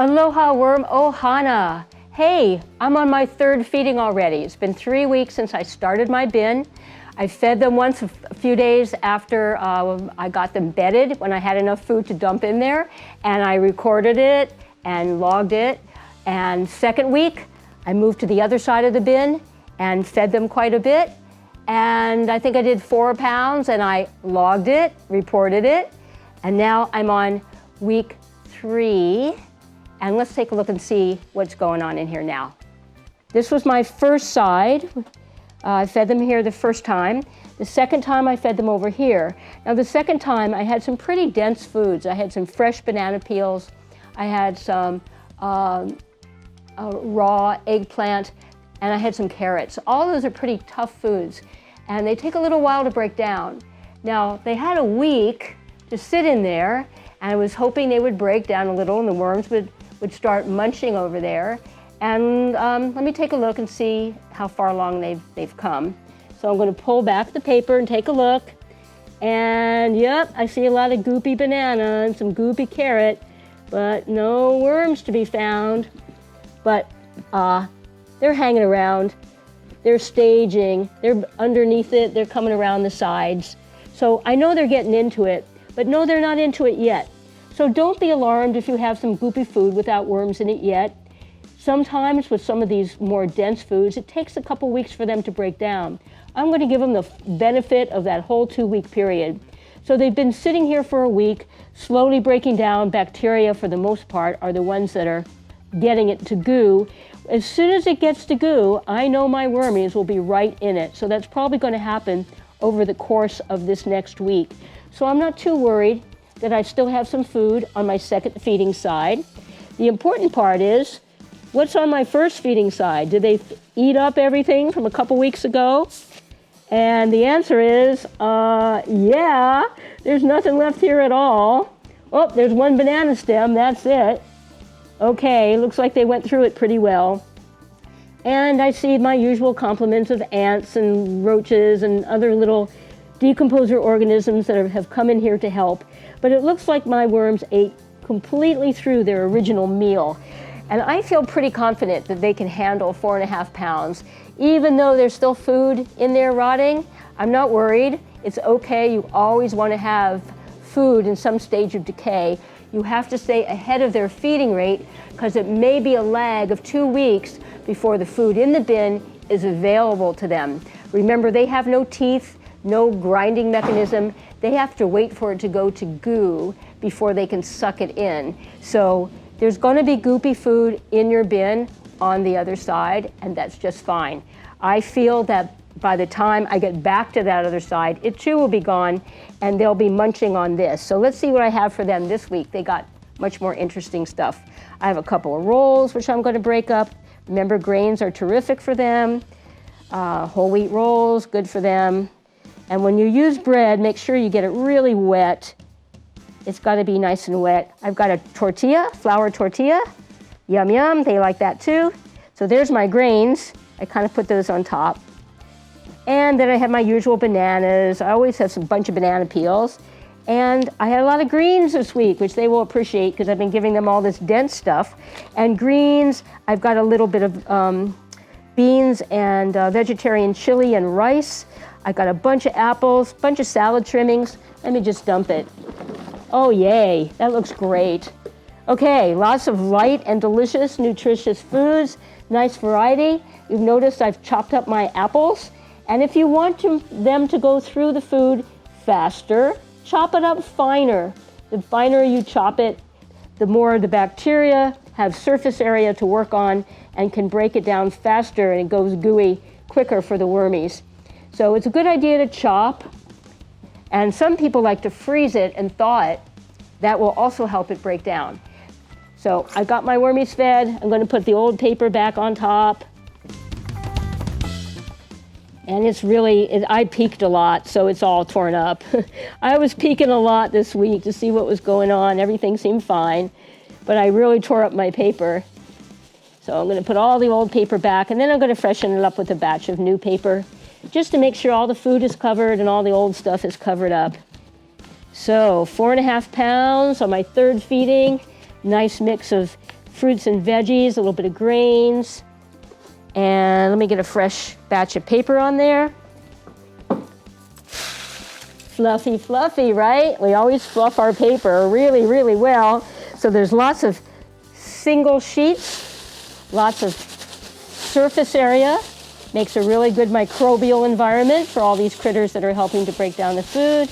Aloha worm Ohana. Hey, I'm on my third feeding already. It's been 3 weeks since I started my bin. I fed them once a few days after I got them bedded when I had enough food to dump in there, and I recorded it and logged it. And second week, I moved to the other side of the bin and fed them quite a bit. And I think I did 4 pounds and I logged it, reported it. And now I'm on week 3. And let's take a look and see what's going on in here now. This was my first side. I fed them here the first time. The second time I fed them over here. Now the second time I had some pretty dense foods. I had some fresh banana peels. I had some raw eggplant, and I had some carrots. All those are pretty tough foods, and they take a little while to break down. Now they had a week to sit in there, and I was hoping they would break down a little and the worms would start munching over there. And let me take a look and see how far along they've come. So I'm going to pull back the paper and take a look. And yep, I see a lot of goopy banana and some goopy carrot, but no worms to be found. But they're hanging around. They're staging. They're underneath it. They're coming around the sides. So I know they're getting into it, but no, they're not into it yet. So don't be alarmed if you have some goopy food without worms in it yet. Sometimes with some of these more dense foods, it takes a couple weeks for them to break down. I'm going to give them the benefit of that whole 2-week period. So they've been sitting here for a week, slowly breaking down. Bacteria, for the most part, are the ones that are getting it to goo. As soon as it gets to goo, I know my wormies will be right in it. So that's probably going to happen over the course of this next week. So I'm not too worried that I still have some food on my second feeding side. The important part is, what's on my first feeding side? Did they eat up everything from a couple weeks ago? And the answer is, yeah, there's nothing left here at all. Oh, there's one banana stem, that's it. Okay, looks like they went through it pretty well. And I see my usual complements of ants and roaches and other little decomposer organisms that have come in here to help. But it looks like my worms ate completely through their original meal. And I feel pretty confident that they can handle 4.5 pounds. Even though there's still food in there rotting, I'm not worried. It's okay. You always want to have food in some stage of decay. You have to stay ahead of their feeding rate because it may be a lag of 2 weeks before the food in the bin is available to them. Remember, they have no teeth, no grinding mechanism. They have to wait for it to go to goo before they can suck it in. So there's going to be goopy food in your bin on the other side, and that's just fine. I feel that by the time I get back to that other side, it too will be gone, and they'll be munching on this. So let's see what I have for them this week. They got much more interesting stuff. I have a couple of rolls, which I'm going to break up. Remember, grains are terrific for them. Whole wheat rolls, good for them. And when you use bread, make sure you get it really wet. It's got to be nice and wet. I've got a tortilla, flour tortilla. Yum, yum, they like that too. So there's my grains. I kind of put those on top. And then I have my usual bananas. I always have some bunch of banana peels. And I had a lot of greens this week, which they will appreciate because I've been giving them all this dense stuff. And greens, I've got a little bit of beans and vegetarian chili and rice. I've got a bunch of apples, bunch of salad trimmings. Let me just dump it. Oh, yay, that looks great. Okay, lots of light and delicious, nutritious foods, nice variety. You've noticed I've chopped up my apples. And if you want them to go through the food faster, chop it up finer. The finer you chop it, the more the bacteria have surface area to work on and can break it down faster, and it goes gooey quicker for the wormies. So it's a good idea to chop, and some people like to freeze it and thaw it. That will also help it break down. So I got my wormies fed. I'm going to put the old paper back on top. And it's really, I peeked a lot, so it's all torn up. I was peeking a lot this week to see what was going on. Everything seemed fine, but I really tore up my paper. So I'm going to put all the old paper back, and then I'm going to freshen it up with a batch of new paper, just to make sure all the food is covered and all the old stuff is covered up. So 4.5 pounds on my third feeding. Nice mix of fruits and veggies, a little bit of grains. And let me get a fresh batch of paper on there. Fluffy, fluffy, right? We always fluff our paper really, really well. So there's lots of single sheets, lots of surface area. Makes a really good microbial environment for all these critters that are helping to break down the food.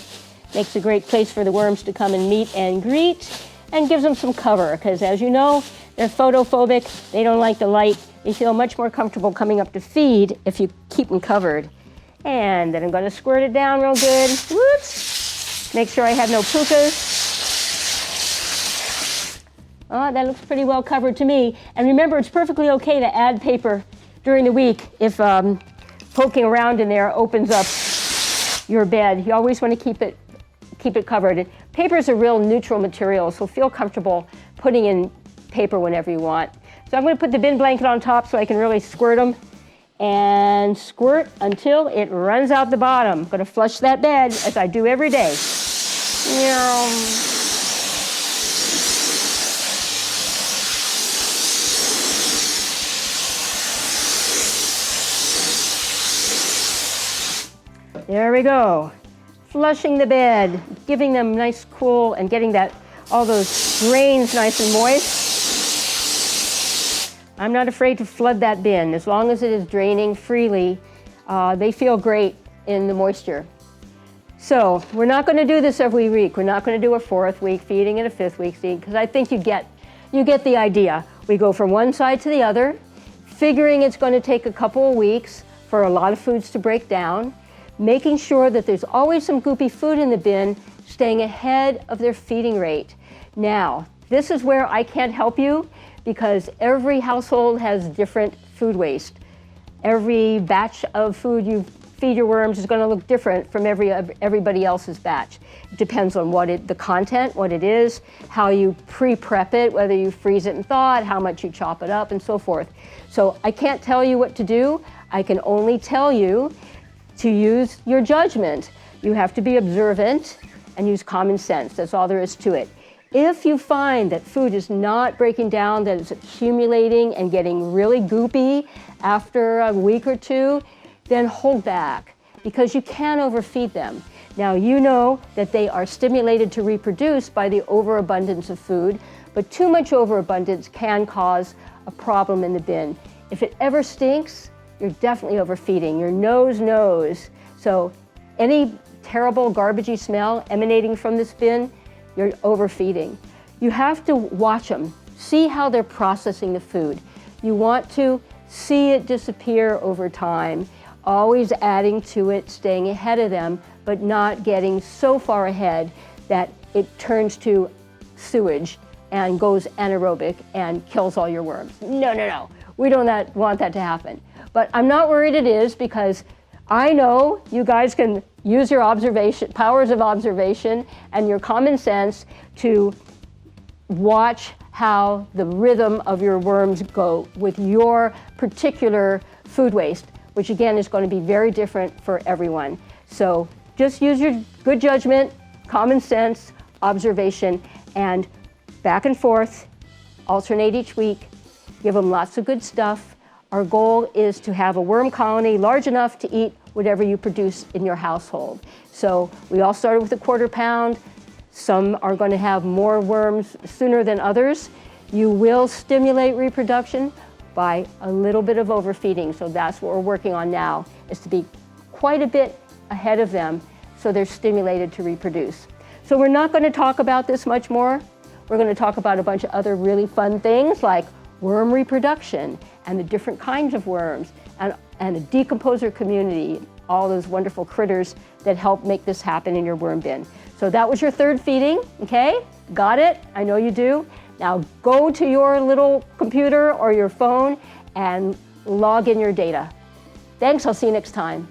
Makes a great place for the worms to come and meet and greet, and gives them some cover, because as you know, they're photophobic, they don't like the light. They feel much more comfortable coming up to feed if you keep them covered. And then I'm going to squirt it down real good. Whoops! Make sure I have no pukas. Oh, that looks pretty well covered to me. And remember, it's perfectly okay to add paper during the week if poking around in there opens up your bed. You always want to keep it covered. Paper is a real neutral material, so feel comfortable putting in paper whenever you want. So I'm going to put the bin blanket on top so I can really squirt them, and squirt until it runs out the bottom. I'm going to flush that bed as I do every day. There we go. Flushing the bed, giving them nice cool, and getting all those grains nice and moist. I'm not afraid to flood that bin. As long as it is draining freely, they feel great in the moisture. So we're not going to do this every week. We're not going to do a 4th week feeding and a 5th week feeding, because I think you get the idea. We go from one side to the other, figuring it's going to take a couple of weeks for a lot of foods to break down, making sure that there's always some goopy food in the bin, staying ahead of their feeding rate. Now, this is where I can't help you, because every household has different food waste. Every batch of food you feed your worms is going to look different from everybody else's batch. It depends on the content, what it is, how you pre-prep it, whether you freeze it and thaw it, how much you chop it up, and so forth. So I can't tell you what to do. I can only tell you to use your judgment. You have to be observant and use common sense. That's all there is to it. If you find that food is not breaking down, that it's accumulating and getting really goopy after a week or two, then hold back, because you can overfeed them. Now, you know that they are stimulated to reproduce by the overabundance of food, but too much overabundance can cause a problem in the bin. If it ever stinks, you're definitely overfeeding. Your nose knows. So any terrible garbagey smell emanating from this bin, you're overfeeding. You have to watch them, see how they're processing the food. You want to see it disappear over time, always adding to it, staying ahead of them, but not getting so far ahead that it turns to sewage and goes anaerobic and kills all your worms. No, no, no. We don't want that to happen. But I'm not worried it is, because I know you guys can use your powers of observation and your common sense to watch how the rhythm of your worms go with your particular food waste, which again is going to be very different for everyone. So just use your good judgment, common sense, observation, and back and forth, alternate each week, give them lots of good stuff. Our goal is to have a worm colony large enough to eat whatever you produce in your household. So we all started with a 1/4 pound. Some are going to have more worms sooner than others. You will stimulate reproduction by a little bit of overfeeding. So that's what we're working on now, is to be quite a bit ahead of them so they're stimulated to reproduce. So we're not going to talk about this much more. We're going to talk about a bunch of other really fun things like worm reproduction and the different kinds of worms, and a decomposer community, all those wonderful critters that help make this happen in your worm bin. So that was your 3rd feeding, okay? Got it? I know you do. Now go to your little computer or your phone and log in your data. Thanks, I'll see you next time.